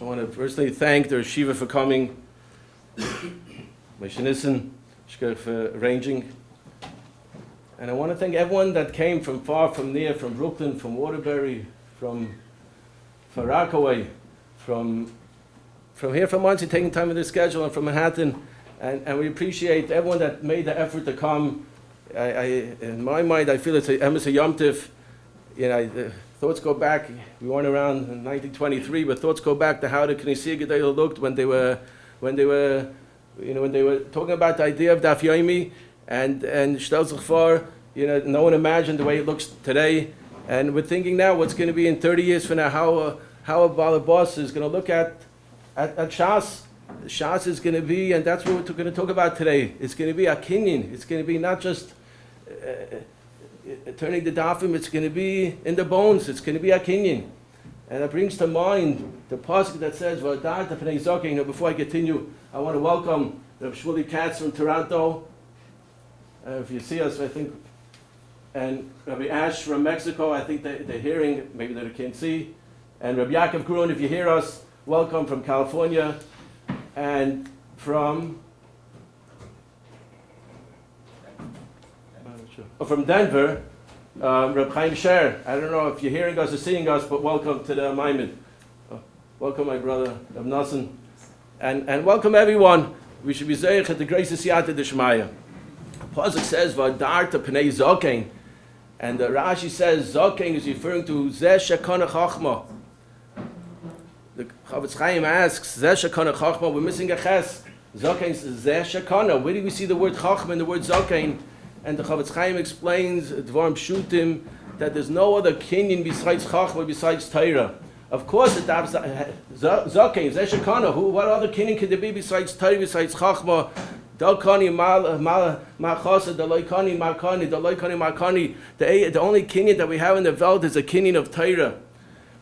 I want to personally thank the Yeshiva for coming, Meshanissen, Shker for arranging. And I want to thank everyone that came from far, from near, from Brooklyn, from Waterbury, from Rockaway, from here from Muncie, taking time in their schedule, and from Manhattan. And we appreciate everyone that made the effort to come. In my mind, I feel it's a Yom Tif. You know, thoughts go back. We weren't around in 1923, but thoughts go back to how the Knesset Gedolah looked when they were talking about the idea of Daf Yomi and Shtel sich vor. You know, no one imagined the way it looks today. And we're thinking now what's going to be in 30 years from now, how a Balabas is going to look at Shas. Shas is going to be, and that's what we're going to talk about today. It's going to be a Kinyan. It's going to be not just turning the dafim, it's going to be in the bones. It's going to be a Kinyan. And it brings to mind the pasuk that says, V'adarta p'nei zokein. You know, before I continue, I want to welcome Rav Shmuley Katz from Toronto. If you see us, I think, and Rabbi Ash from Mexico, I think they're hearing, maybe they can't see. And Rabbi Yaakov Grun, if you hear us, welcome from California. And from Denver, Reb Chaim Sher. I don't know if you're hearing us or seeing us, but welcome to the Maimon. Welcome, my brother, Reb Nassan. And welcome everyone. We should be zeich at the grace of Siyata D'Shmaya. Pasuk says, V'adarta p'nei zokein. And the Rashi says, zokein is referring to Zeh Shekana Chachma. The Chavetz Chaim asks, Zeh Shekana Chachma, we're missing a ches. Zokein is Zeh Shekana. Where do we see the word Chachma and the word zokein? And the Chavetz Chaim explains, Dvarim Pshutim, that there's no other Kinyan besides Chachma, besides Torah. Of course, it has Zokein, Zeh Shekana. What other Kinyan could there be besides Torah, besides Chachma? Dalkani Machasa, the Loikani Markani, the Loikani Markani. The only Kinyan that we have in the Veld is a Kinyan of Torah.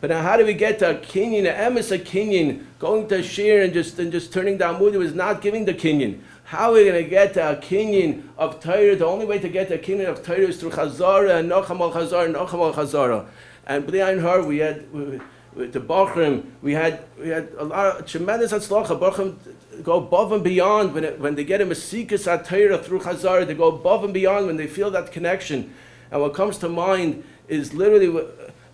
But now, how do we get to a Kinyan, an emes a Kinyan, going to Shir and just turning down Mudu is not giving the Kinyan? How are we going to get to a Kinyan of Torah? The only way to get to a Kinyan of Torah is through Chazara and Nocham al Chazara. And B'nai Har, we had with the Bachrim, we had a lot of tremendous atzlacha. Bachrim go above and beyond when they get a Mesikas at Torah through Chazara. They go above and beyond when they feel that connection. And what comes to mind is literally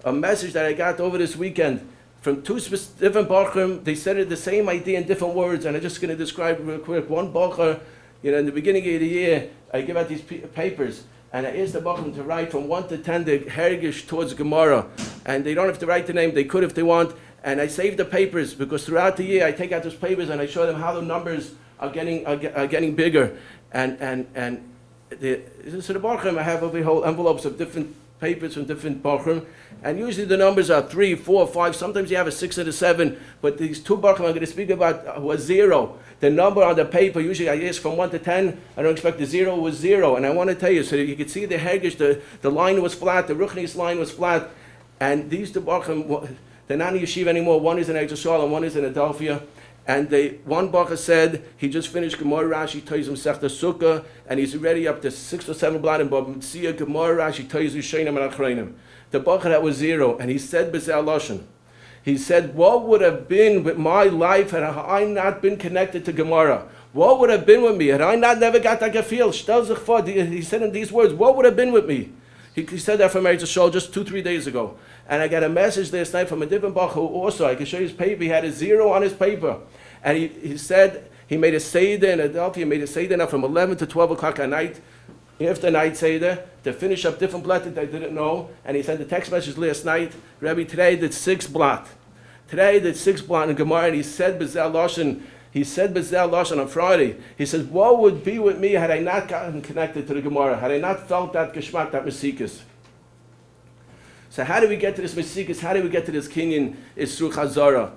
a message that I got over this weekend from two different Bachrim. They said it the same idea in different words, and I'm just going to describe real quick. One Bachar, in the beginning of the year, I give out these papers, and I asked the Bachrim to write from 1 to 10 the Hergish towards Gemara, and they don't have to write the name. They could if they want, and I saved the papers because throughout the year I take out those papers and I show them how the numbers are getting bigger, and so the Bachrim, I have over whole envelopes of different papers from different Bachrim, and usually the numbers are 3, 4, 5, sometimes you have a 6 and a 7, but these two Bachrim I'm going to speak about was 0. The number on the paper, usually I ask from 1 to 10, I don't expect the 0 was 0, and I want to tell you, so you can see the Hergish, the line was flat, the Ruchnis line was flat, and these two Bachrim, they're not in Yeshiva anymore. One is in Eretz Yisrael and one is in Adelphia. And one Bacha said he just finished Gemara Rashi Toizim Sechta Sukkah, and he's already up to 6 or 7 blad in Bab Mitzia Gemara Rashi Toizim Sheinim and Achreinim. The Bacha that was 0, and he said B'Zeh Lashon. He said, what would have been with my life had I not been connected to Gemara? What would have been with me had I not never got that gefil? Shtel sich vor. He said in these words, what would have been with me? He said that from Eretz Yisrael just 2-3 days ago. And I got a message last night from a different Bach who also, I can show you his paper, he had a 0 on his paper. And he said he made a Seder in Adelphia, made a Seder now from 11 to 12 o'clock at night, after night Seder, to finish up different blot that I didn't know. And he sent a text message last night, Rebbe, today did 6 blot. Today did 6 blot in Gemara, and he said B'Zeh Lashon on Friday. He said, what would be with me had I not gotten connected to the Gemara, had I not felt that Geshmak, that Mesikas? So how do we get to this Mesikas? How do we get to this Kinyan? It's through Chazara.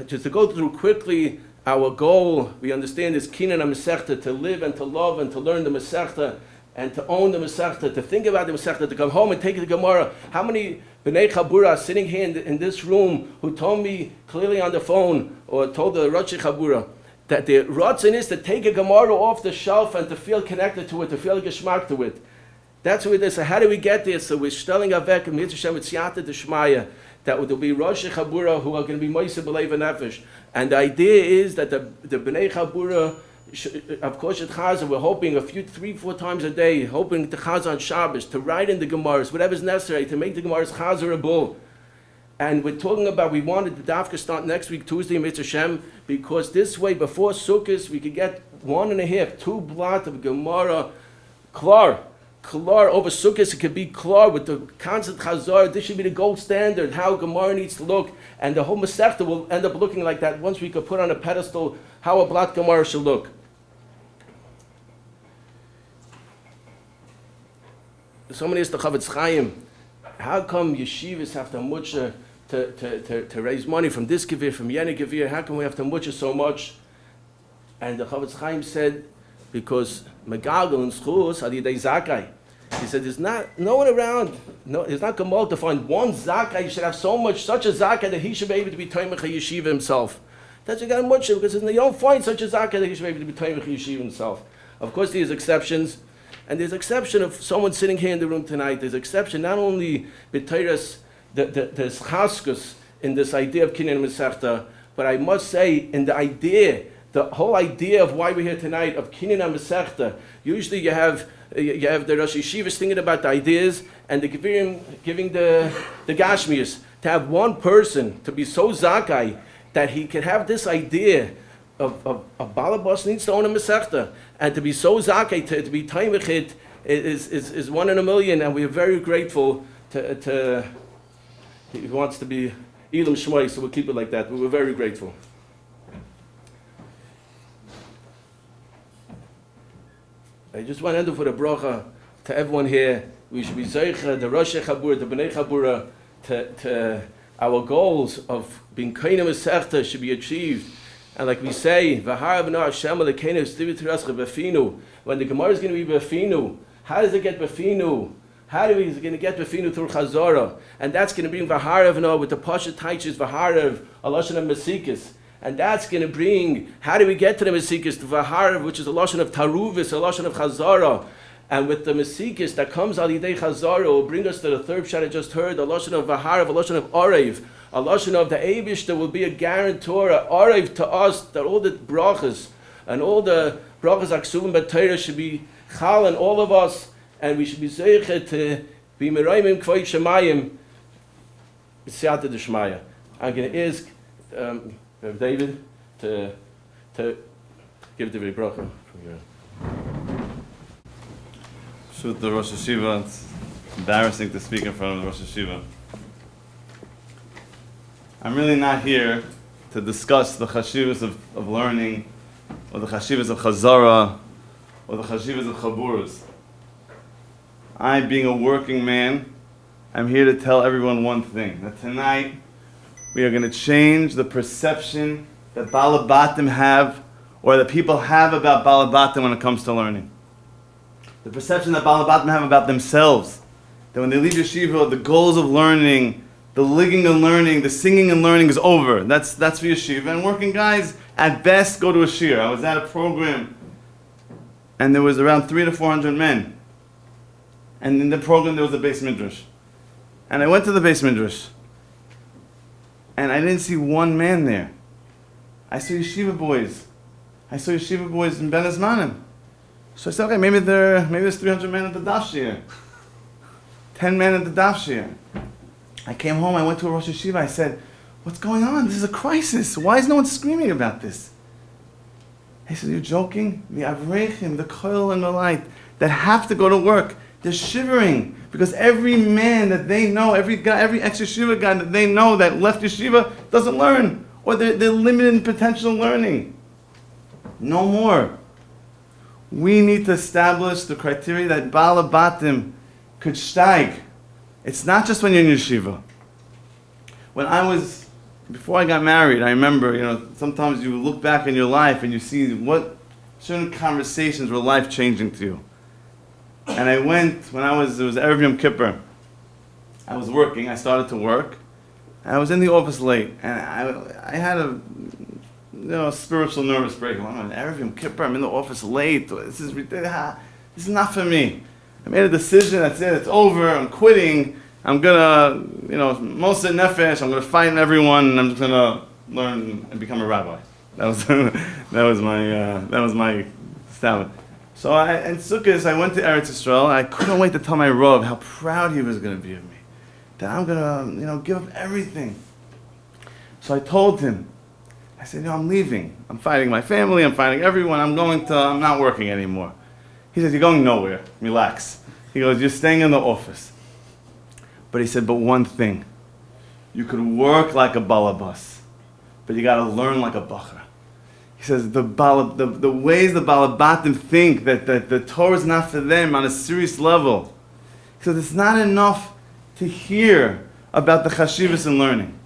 Just to go through quickly our goal, we understand is Kinyan Hamasechta, to live and to love and to learn the Masechta and to own the Masechta, to think about the Masechta, to come home and take the Gemara. How many B'nai Chabura sitting here in this room who told me clearly on the phone or told the Rosh Chabura that the Ratzin is to take a Gemara off the shelf and to feel connected to it, to feel a Geschmack to it. That's what it is. So how do we get there? So we're stelling avek and mitzvah Shem with siyata d'shmaya, that there'll be Rosh Chabura who are going to be Moise B'Leiv Nefesh. And the idea is that the B'nai Chabura, of course, at Chazan, we're hoping 3-4 times a day, hoping to Chazan on Shabbos, to write in the Gemaras, whatever's necessary, to make the Gemaras Chazarable. And we're talking about, we wanted the Dafka start next week, Tuesday, Mitzvah Shem, because this way, before Sukkot, we could get 1.5, 2 blot of Gemara, Klar over Sukkot, it could be Klar with the constant Chazar. This should be the gold standard, how Gemara needs to look. And the whole Masechta will end up looking like that once we could put on a pedestal how a blot Gemara should look. Somebody asked the Chavetz Chaim, how come yeshivas have to mutcha to raise money from this gevir, from Yeni gevir? How come we have to mutcha so much? And the Chavetz Chaim said, because Megagal and Schus are Yidei Zakai. He said, there's no one around, it's not Gamal to find one Zakai. You should have such a Zakai that he should be able to be Toimach Yeshiva himself. That's what you got to mutcha, because you don't find such a Zakai that he should be able to be Toimach Yeshiva himself. Of course, there's exceptions. And there's exception of someone sitting here in the room tonight. There's exception not only b'teiras the chaskus in this idea of Kinyan Hamasechta, but I must say in the idea, the whole idea of why we're here tonight of Kinyan Hamasechta. Usually you have the Rosh Yeshivas thinking about the ideas and the Gevirim giving the Gashmias. To have one person to be so zakai that he can have this idea of Balabas needs to own a Masechta, and to be so zakai, to be taimachit is 1 in a million, and we are very grateful to he wants to be Elam Shmoi, so we'll keep it like that. We were very grateful. I just want to end up with a bracha to everyone here. We should be zeicha, the Rosh Chabura, the Bnei Chabura, to our goals of being Kinyan Hamasechta should be achieved. And like we say, when the Gemara is going to be Befinu, how does it get Befinu? How is it going to get Befinu through Chazara? And that's going to bring Vaharav with the Pasha Taichis, Vaharav, a Lashon of Mesikas. And that's going to bring, how do we get to the Mesikas? To Vaharav, which is a Lashon of Taruvis, a Lashon of Chazara. And with the Mesikas that comes al Yidei Chazara will bring us to the third shot I just heard, a Lashon of Vaharav, a Lashon of Orev. A Lashon of the Eibush that will be a guarantor, a Orev to us, that all the brachas and all the brachas Aksuvim B'Torah should be chal in all of us, and we should be zeichet to be Merayim Kvoi Shemayim B'Siyata D'Shmaya. I'm going to ask David to give the very bracha from here. Shoot the Rosh Hashiva. It's embarrassing to speak in front of the Rosh Hashiva. I'm really not here to discuss the chashivas of learning, or the chashivas of chazara, or the chashivas of chaburas. I, being a working man, I'm here to tell everyone one thing, that tonight we are going to change the perception that Balabatim have, or that people have about Balabatim when it comes to learning. The perception that Balabatim have about themselves, that when they leave yeshiva, the goals of learning, the ligging and learning, the singing and learning is over. That's for yeshiva. And working guys, at best, go to a shir. I was at a program, and there was around 300 to 400 men. And in the program, there was a Beis Midrash. And I went to the Beis Midrash, and I didn't see one man there. I saw yeshiva boys. I saw yeshiva boys in Ben Azmanim. So I said, okay, maybe there's 300 men at the daf shir. 10 men at the daf shir. I came home, I went to a Rosh Hashiva, I said, what's going on? This is a crisis. Why is no one screaming about this? He said, you're joking? The Avrechim, the Koil and the Light, that have to go to work, they're shivering, because every man that they know, every ex-yeshiva guy that they know that left yeshiva doesn't learn, or they're limited in potential learning. No more. We need to establish the criteria that Balabatim could steig. It's not just when you're in yeshiva. Before I got married, I remember, sometimes you look back in your life and you see what certain conversations were life-changing to you. And I went, it was Erev Yom Kippur. I was working, I started to work, and I was in the office late, and I had a spiritual nervous breakdown. I'm on Erev Yom Kippur, I'm in the office late, this is not for me. I made a decision, that's it, it's over, I'm quitting, I'm gonna, Moshe Nefesh, I'm gonna fight everyone, and I'm just gonna learn and become a rabbi. That was that was my statement. So in Sukkot, I went to Eretz Yisrael, and I couldn't wait to tell my Rav how proud he was gonna be of me. That I'm gonna, give up everything. So I told him, I said, I'm leaving. I'm fighting my family, I'm fighting everyone, I'm not working anymore. He says, you're going nowhere, relax. He goes, you're staying in the office. But he said, but one thing, you could work like a balabas, but you gotta learn like a bachar. He says, the ways the balabatim think that the Torah is not for them on a serious level. He says, it's not enough to hear about the chashivas and learning.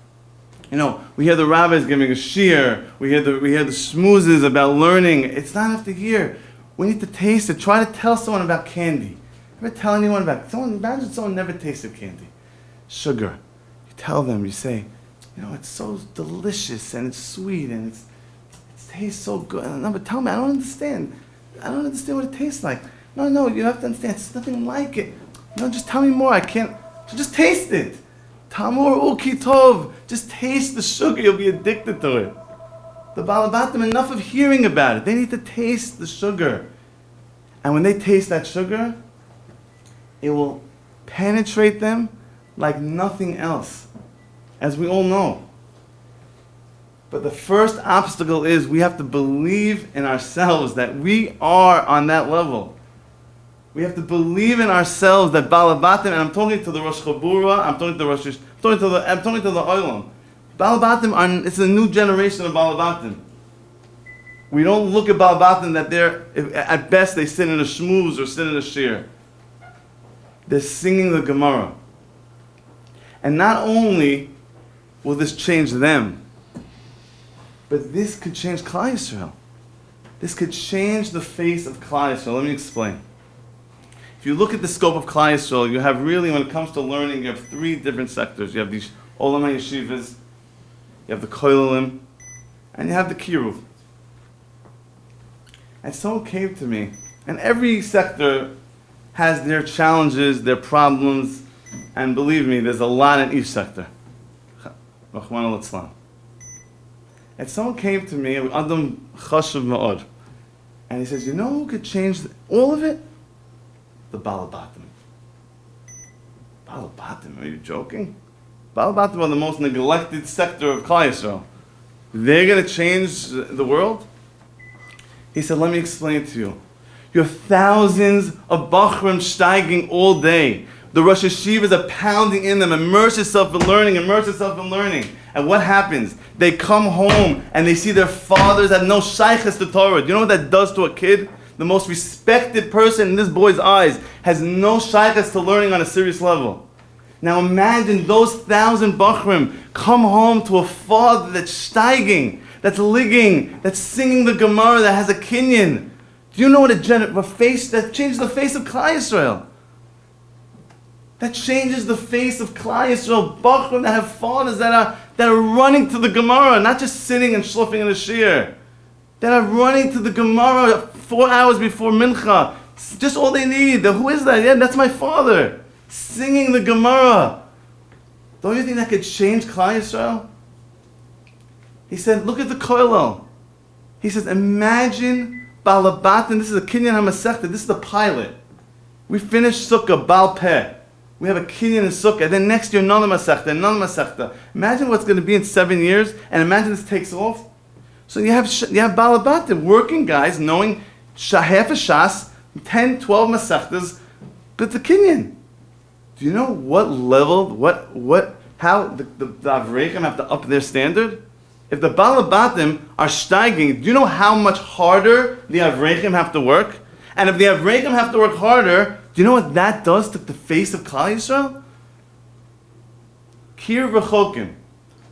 We hear the rabbis giving a shiur, we hear the schmoozes about learning. It's not enough to hear. We need to taste it. Try to tell someone about candy. Ever tell anyone about imagine someone never tasted candy. Sugar. You tell them, you say, it's so delicious and it's sweet and it tastes so good. No, but tell me, I don't understand. I don't understand what it tastes like. No, you have to understand. It's nothing like it. No, just tell me more. I can't. So just taste it. Tamur uki tov. Just taste the sugar. You'll be addicted to it. The balabatim, enough of hearing about it. They need to taste the sugar. And when they taste that sugar, it will penetrate them like nothing else, as we all know. But the first obstacle is we have to believe in ourselves that we are on that level. We have to believe in ourselves that balabatim, and I'm talking to the Rosh Chabura, I'm talking to the Olam. Balabatim, it's a new generation of balabatim. We don't look at balabatim that at best they sit in a shmooze or sit in a shiur. They're singing the Gemara. And not only will this change them, but this could change Klal Yisrael. This could change the face of Klal Yisrael. Let me explain. If you look at the scope of Klal Yisrael, you have really, when it comes to learning, you have three different sectors. You have these Olam HaYeshivas, you have the Koilelim, and you have the Kiruv. And someone came to me, and every sector has their challenges, their problems, and believe me, there's a lot in each sector. Rahman al-Islam. And someone came to me, Adam Chashuv Ma'od, and he says, who could change all of it? The Balabatim. Balabatim, are you joking? Balabatim are the most neglected sector of Klal Yisrael. They're going to change the world? He said, let me explain to you. You have thousands of Bachrim steiging all day. The Rosh Hashivas are pounding in them. Immerse yourself in learning, immerse yourself in learning. And what happens? They come home and they see their fathers have no shaykhs to Torah. Do you know what that does to a kid? The most respected person in this boy's eyes has no shaykhs to learning on a serious level. Now imagine those 1,000 Bachrim come home to a father that's steiging, that's ligging, that's singing the Gemara, that has a Kinyan. Do you know what a face that changes the face of Klal Yisrael? That changes the face of Klal Yisrael. Bachrim that have fathers that are running to the Gemara, not just sitting and shluffing in a shiur. That are running to the Gemara 4 hours before Mincha. Just all they need. Who is that? Yeah, that's my father. Singing the Gemara. Don't you think that could change Klal Yisrael? He said, look at the Koilel. He says, imagine Balabatim. This is a Kinyan Hamasechta. This is the pilot. We finished Sukkah, Baal Peh. We have a Kinyan in Sukkah. And then next year, another Masechta, another Masechta. Imagine what's going to be in 7 years. And imagine this takes off. So you have Balabatim, working guys, knowing half a Shas, 10, 12 Masechtas, but the Kinyan. Do you know what level, how the Avreichim have to up their standard? If the Balabatim are steiging, do you know how much harder the Avreichim have to work? And if the Avreichim have to work harder, do you know what that does to the face of Klal Yisrael? Kir v'chokim.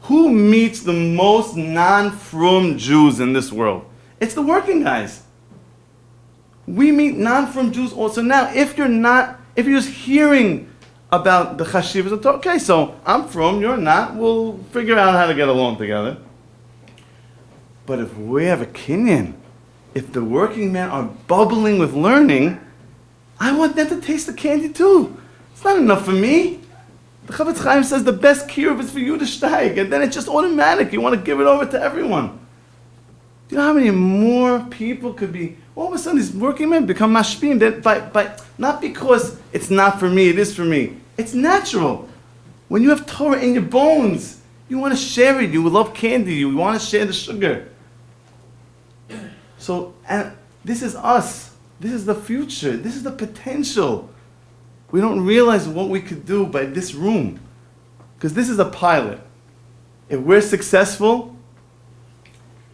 Who meets the most non-frum Jews in this world? It's the working guys. We meet non-frum Jews also. Now, if you're just hearing about the chashivas, okay, so I'm frum, you're not, we'll figure out how to get along together. But if we have a Kinyan, if the working men are bubbling with learning, I want them to taste the candy too. It's not enough for me. The Chavetz Chaim says the best kiruv is for you to steig, and then it's just automatic. You want to give it over to everyone. Do you know how many more people could be? All of a sudden, these working men become mashpim. Not because it's not for me, it is for me. It's natural. When you have Torah in your bones, you want to share it. You love candy. You want to share the sugar. So, and this is us. This is the future. This is the potential. We don't realize what we could do by this room. Because this is a pilot. If we're successful,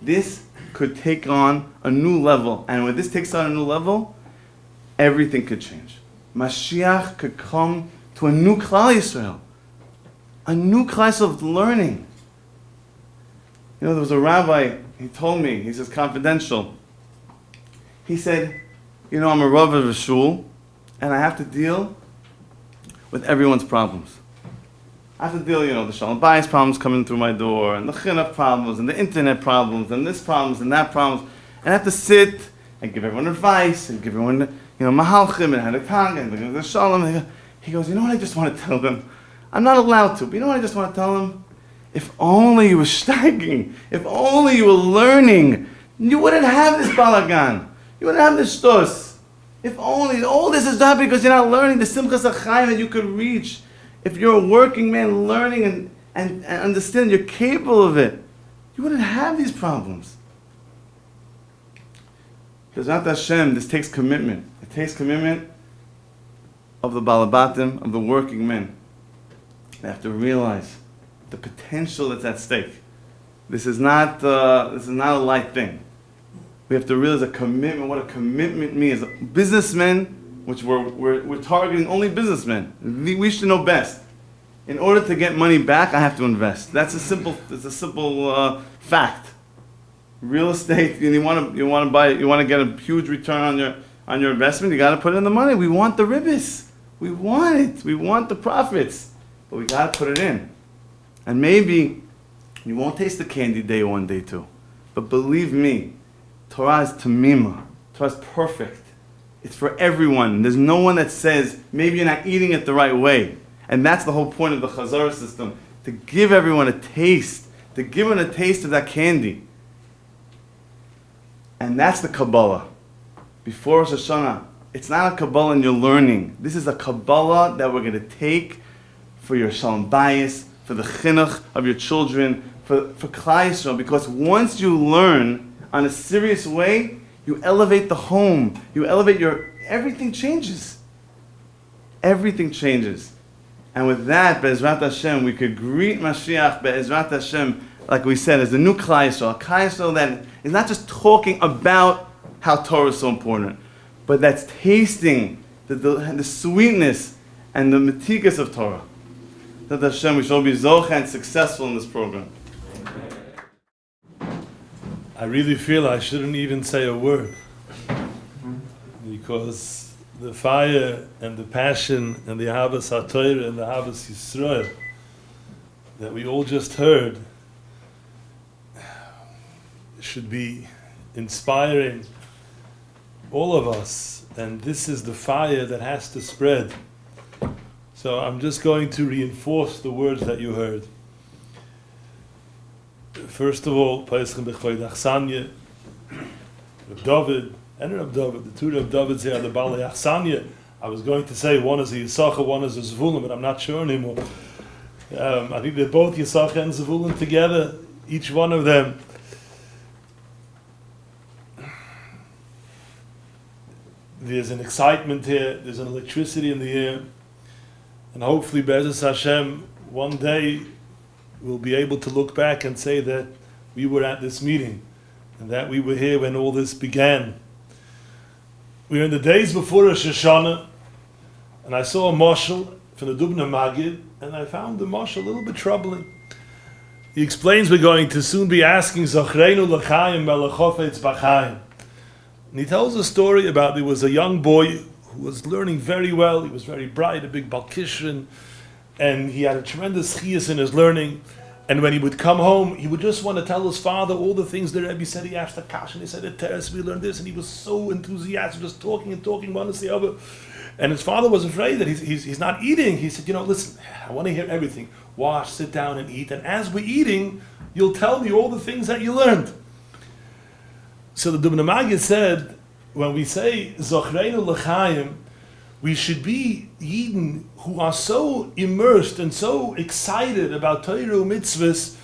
this could take on a new level. And when this takes on a new level, everything could change. Mashiach could come to a new Klal Yisrael. A new class of learning. You know, there was a rabbi, he told me, he says confidential. He said, you know, I'm a rav of a shul, and I have to deal with everyone's problems. I have to deal, you know, the shalom bayis problems coming through my door, and the chinuch problems, and the internet problems, and this problems, and that problems. And I have to sit and give everyone advice, and give everyone, you know, mahalchim, and hadakang, and the shalom. He goes, you know what I just want to tell them? I'm not allowed to, but you know what I just want to tell them? If only you were steiging, if only you were learning, you wouldn't have this balagan. You wouldn't have this shtos. If only, all this is not because you're not learning the simchas achayim that you could reach. If you're a working man learning and understanding you're capable of it, you wouldn't have these problems. Because Bezrat Hashem, this takes commitment. It takes commitment of the balabatim, of the working men. They have to realize the potential that's at stake. This is not a light thing. We have to realize a commitment, what a commitment means. Businessmen, which we're targeting only businessmen. We should know best. In order to get money back, I have to invest. It's a simple fact. Real estate, you want to buy, you want to get a huge return on your investment, you got to put in the money. We want the ribbis. We want it. We want the profits. But we got to put it in. And maybe you won't taste the candy day one, day two. But believe me, Torah is tamima. Torah is perfect. It's for everyone. There's no one that says, maybe you're not eating it the right way. And that's the whole point of the Chazara system. To give everyone a taste. To give them a taste of that candy. And that's the Kabbalah. Before Rosh Hashanah, it's not a Kabbalah and you're learning. This is a Kabbalah that we're going to take for your shalom bayis, for the chinuch of your children, for Klal Yisrael. Because once you learn on a serious way, you elevate the home. You elevate everything changes. Everything changes. And with that, Be'ezrat Hashem, we could greet Mashiach, Be'ezrat Hashem, like we said, as the new Klal Yisrael. A Klal Yisrael that is not just talking about how Torah is so important, but that's tasting the sweetness and the metikas of Torah. That Hashem, we shall be zocha and successful in this program. I really feel I shouldn't even say a word, because the fire and the passion and the Ahavas HaTorah and the Ahavas Yisrael that we all just heard should be inspiring all of us, and this is the fire that has to spread. So I'm just going to reinforce the words that you heard. First of all, Paeschem B'chvay Achsanya, Reb David, and Reb David, the two Reb Davids here are the Balei Achsanya. I was going to say one is a Yisachar, one is a Zvulun, but I'm not sure anymore. I think they're both Yisachar and Zvulun together, each one of them. There's an excitement here, there's an electricity in the air, and hopefully, Be'ezus Hashem, one day we'll be able to look back and say that we were at this meeting, and that we were here when all this began. We were in the days before Rosh Hashanah, and I saw a mashal from the Dubna Magid, and I found the mashal a little bit troubling. He explains we're going to soon be asking Zochreinu L'chaim Melechofetz B'chaim. And he tells a story about there was a young boy who was learning very well. He was very bright, a big Balkishrin, and he had a tremendous chiyas in his learning. And when he would come home, he would just want to tell his father all the things the Rebbe said. He asked the Kash, and he said, we learned this, and he was so enthusiastic, just talking and talking, one to the other. And his father was afraid that he's not eating. He said, listen, I want to hear everything. Wash, sit down and eat. And as we're eating, you'll tell me all the things that you learned. So the Dubna Magid said, when we say, Zochreinu l'chaim, we should be Yidden who are so immersed and so excited about Torah mitzvahs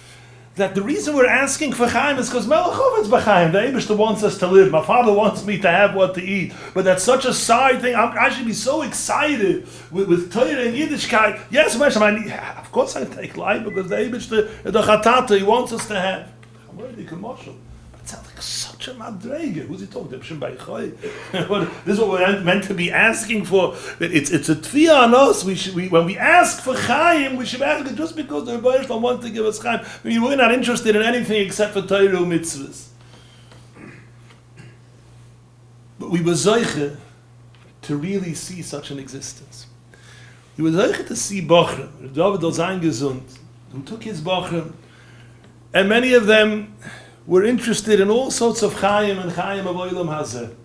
that the reason we're asking for Chaim is because Melech Chovetz b'Chaim. The Eibishter wants us to live. My father wants me to have what to eat. But that's such a side thing. I should be so excited with Torah and Yiddishkeit. Yes, of course I take life because the Eibishter, the Chatata, he wants us to have. I'm already commercial. It sounds like such a madrege. Who's he talking to? This is what we're meant to be asking for. It's a tfiyah on us. When we ask for Chaim, we should ask it just because the Rebbe don't want to give us Chaim. We're not interested in anything except for Torah mitzvahs. But we were zeiche to really see such an existence. We were zeiche to see Bochum. David was eingesund, who took his Bochum, and many of them were interested in all sorts of Chaim and Chaim of Olam Hazeh,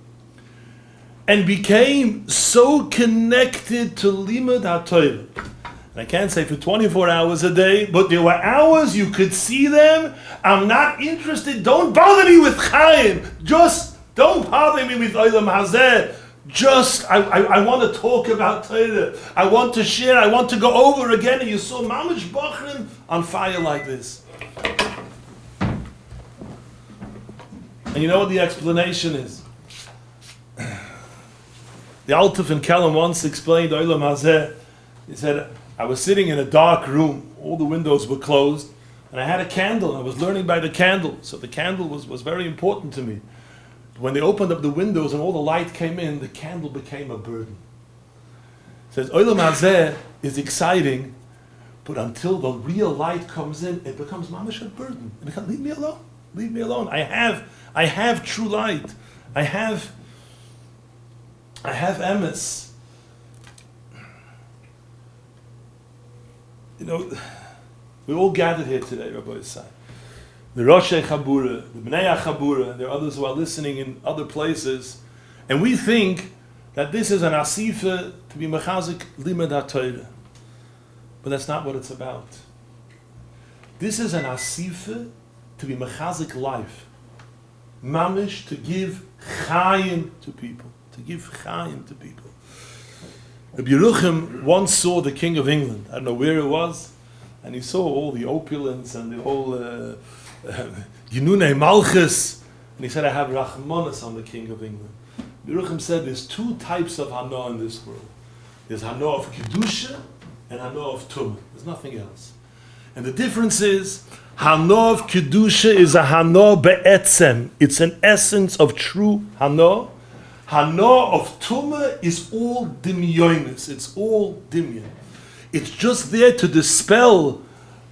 and became so connected to Limud HaTorah. And I can't say for 24 hours a day, but there were hours you could see them. I'm not interested. Don't bother me with Chaim. Just don't bother me with Olam Hazeh. Just, I want to talk about Torah. I want to share. I want to go over again. And you saw Mamish Bochum on fire like this. And you know what the explanation is? The Altaf in Kelm once explained Olam Hazeh. He said, I was sitting in a dark room, all the windows were closed, and I had a candle, and I was learning by the candle, so the candle was very important to me. When they opened up the windows and all the light came in, the candle became a burden. It says, Olam Hazeh is exciting, but until the real light comes in, it becomes mamish a burden. It becomes, leave me alone, leave me alone. I have true light. I have emes. We're all gathered here today, Rabbi Yisai. The Rosh Chabura, the Bnei Chabura, and there are others who are listening in other places, and we think that this is an asifa to be mechazik limud HaTorah. But that's not what it's about. This is an asifa to be mechazik life. Mamish, to give chayim to people. To give chayim to people. Rabbi Yerucham once saw the King of England. I don't know where it was. And he saw all the opulence and the whole Yinunei Malchus. And he said, I have Rachmanis on the King of England. Yerucham said there's two types of Hana in this world. There's Hana of Kedusha and Hana of Tumah. There's nothing else. And the difference is, Hana of Kedusha is a Hana be'etzem. It's an essence of true Hana. Hana of Tumah is all dimyonis. It's all dimyon. It's just there to dispel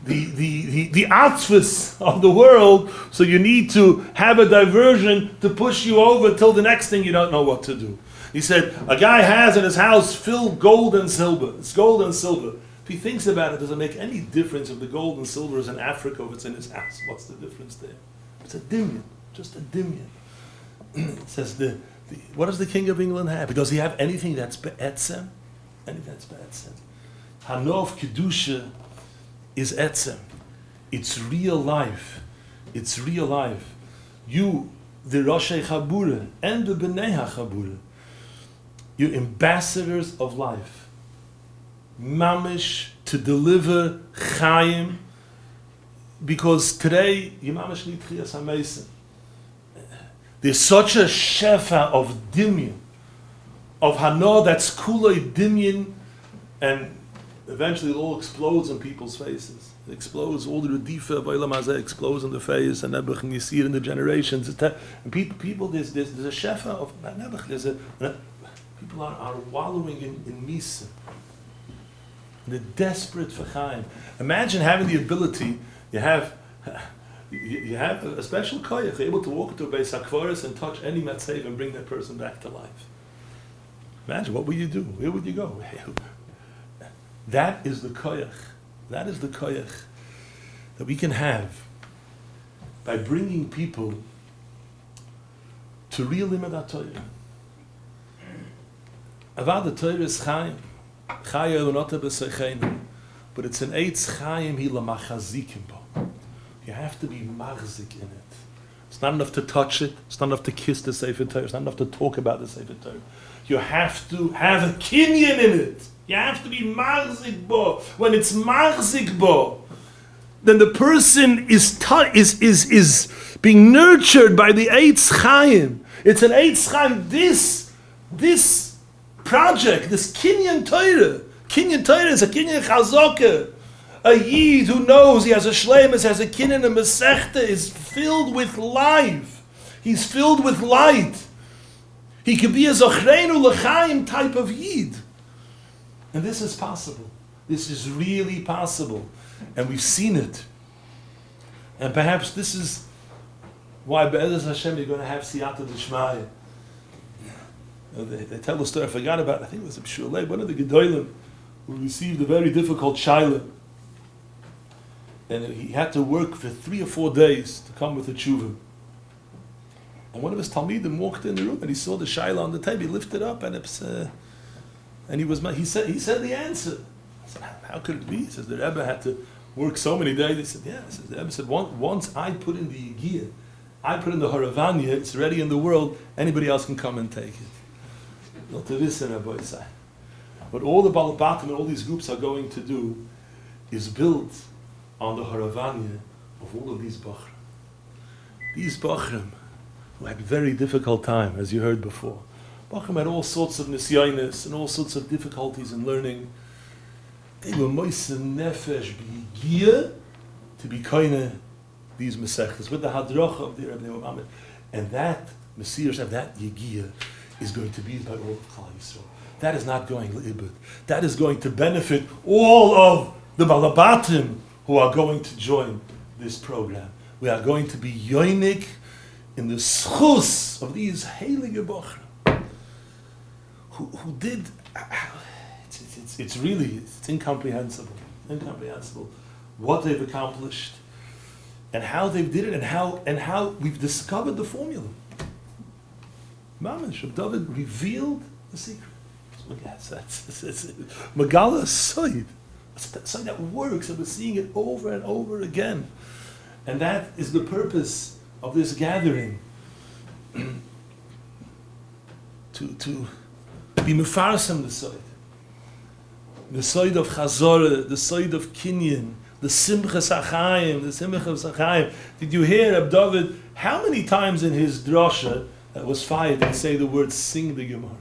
the atzvus of the world, so you need to have a diversion to push you over till the next thing you don't know what to do. He said, a guy has in his house filled gold and silver. It's gold and silver. If he thinks about it, does it make any difference if the gold and silver is in Africa or if it's in his house? What's the difference there? It's a dimyon, just a dimyon. It says, what does the King of England have? Does he have anything that's be'etzem? Anything that's be'etzem? Hana of Kedusha is etzem. It's real life. It's real life. You, the Rosh Chabura and the Bnei Chabura, you're ambassadors of life. Mamish, to deliver Chaim, because today, you mamish need Chiyas HaMesim. There's such a shefa of dimyon, of Hana that's kuloi dimyon, and eventually it all explodes in people's faces. It explodes, all the Redifa of Olam Hazeh explodes in the face, and Nebuch, and you see it in the generations. And people, there's a shefa of Nebuch, people are wallowing in Misa. They're desperate for Chaim. Imagine having the ability, you have a special koyach, you're able to walk into a Beis HaKvaros and touch any matzev and bring that person back to life. Imagine, what would you do? Where would you go? That is the koyach. That is the koyach that we can have by bringing people to real limud Torah. Avad the Torah is Chaim. Chaya unota b'seicheinu. But it's an eitz Chaim hila machazikim bo. You have to be machzik in it. It's not enough to touch it. It's not enough to kiss the Sefer Torah. It's not enough to talk about the Sefer Torah. You have to have a kinyan in it. You have to be machzik bo. When it's machzik bo, then the person is being nurtured by the eitz Chaim. It's an eitz Chaim. This project, this Kinyan Torah. Kinyan Torah is a Kinyan Chazaka. A Yid who knows he has a Shleimus, has a Kinyan Hamasechta, is filled with life. He's filled with light. He could be a Zochreinu L'chaim type of Yid. And this is possible. This is really possible. And we've seen it. And perhaps this is why Be'ezus Hashem you're going to have Siyata D'Shmaya. They tell the story, I forgot about it, I think it was B'Shulei, one of the Gedolim who received a very difficult Shaila. And he had to work for 3 or 4 days to come with a tshuva. And one of his Talmidim walked in the room and he saw the Shaila on the table, he lifted up and he said the answer. I said, how could it be? He says, the Rebbe had to work so many days. He said, yeah. The Rebbe said, once I put in the Yigiyah, I put in the Haravanya, it's ready in the world, anybody else can come and take it. Not to this in Rabbi Isai. But all the Balabatim and all these groups are going to do is built on the Haravanya of all of these Bachrim. These Bachrim, who had a very difficult time, as you heard before. Bachrim had all sorts of nisyonis and all sorts of difficulties in learning. They were moise nefesh b'yigiyah to be koine these mesechtas with the hadracha of the Rebbe Muhammad. And that Messias of that yigiyah is going to be by all of Klal Yisrael. That is not going le'ibud. That is going to benefit all of the Balabatim who are going to join this program. We are going to be yoinik in the schus of these heilige Bachrim who did. It's really incomprehensible. Incomprehensible what they've accomplished and how they did it and how we've discovered the formula. Mamash of David revealed the secret. Megala Soid. Something that works, and we're seeing it over and over again. And that is the purpose of this gathering. to be mefarsem the Soid. The Soid of Chazorah, the Soid of Kinyan, the Simchas HaChaim, the Simchas HaChaim. Did you hear Reb David, how many times in his drasha that was fired and say the word sing the Gemara?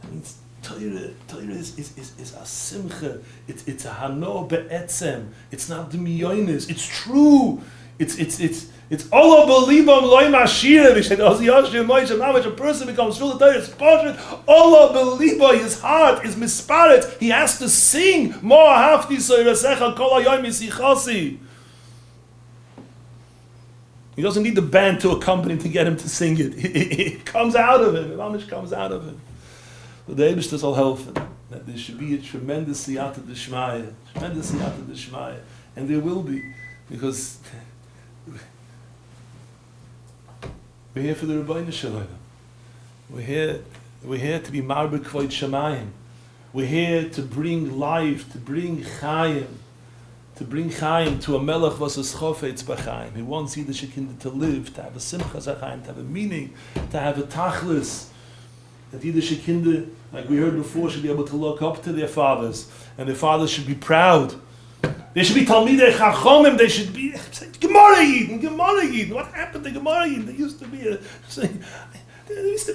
That means Torah is a simcha. It's a hano be'etzem. It's not the miyonis. It's true. It's Allah belibam loy mashir. We said, a person becomes full of Torah. It's portion. Allah beliba, his heart is misparet. He has to sing. Mo hafti soirasecha kol hayoim yisichasi. He doesn't need the band to accompany him to get him to sing it. It comes out of him. It comes out of him. So the Eibishter will help him. That there should be a tremendous siyata d'shmaya. Tremendous siyata d'shmaya. And there will be. Because we're here for the Rebbeinu Shalom. We're here to be marbe kvod shamayim. We're here to bring life, to bring chayim. To bring Chaim to a melech was a schofetz b'chaim. He wants Yiddish kinder to live, to have a simchas hachaim, to have a meaning, to have a tachlis. That Yiddish kinder, like we heard before, should be able to look up to their fathers, and their fathers should be proud. They should be Talmidei Chachomim. They should be Gemara Yidin, Gemara Yidin. What happened to Gemara Yidin? There used to be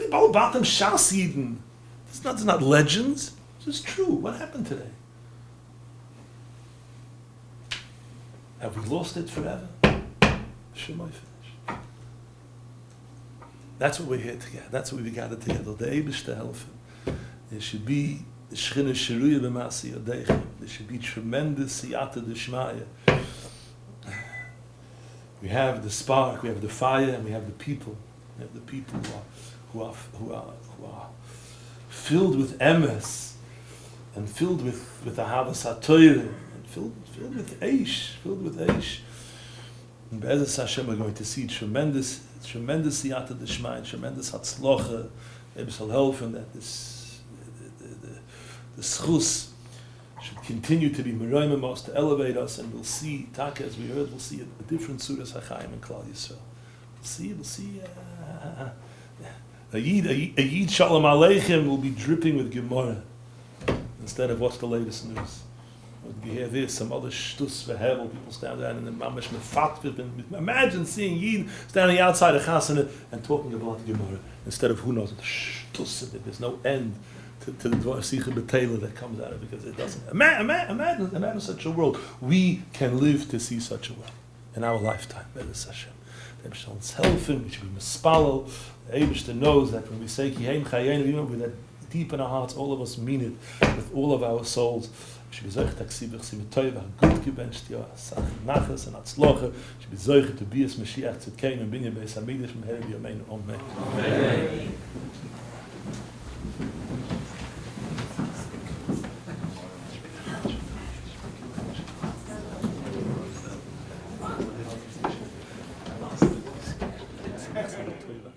Balabatim Shas Yidin. It's not legends. It's just true. What happened today? Have we lost it forever? Should I finish? That's what we're here together. That's what we gathered together. The Eibishter helfen. There should be the Shechina Sheruya b'Masi Yodeichem. There should be tremendous siyata d'shmaya. We have the spark, we have the fire, and we have the people. We have the people who are filled with emes and filled with Ahavas HaTorah, and filled with Eish. And Be'ezus Hashem, we're going to see tremendous siyata d'shmai, tremendous hatzlocha. Maybe shall help in that the schus should continue to be meroimim us, to elevate us, and we'll see, Taka, as we heard, we'll see a different Suras HaChaim in Klal Yisrael. We'll see. A Yid Shalom Aleichem will be dripping with Gemara instead of what's the latest news. You hear this, some other shtus v'hevel, people stand down in the mamash mefatv. Imagine seeing Yid standing outside a chasana and talking about Gemara instead of who knows the shtus. There's no end to the Dvar Sicha B'Teila that comes out of it, because it doesn't. Imagine such a world. We can live to see such a world in our lifetime. Be'ez Hashem. The Eibishter's helping. We should be mispalel. The Eibishter knows that when we say Kiheim Chayenu, even with that deep in our hearts, all of us mean it with all of our souls. Should be zoich taksibich simetoyva gut gebencht ja sach nachas and atzloche. Should be zoich to be as Mashiach tzedkein and binyan beis hamidish meher b'yameinu. Amen. Amen. Amen.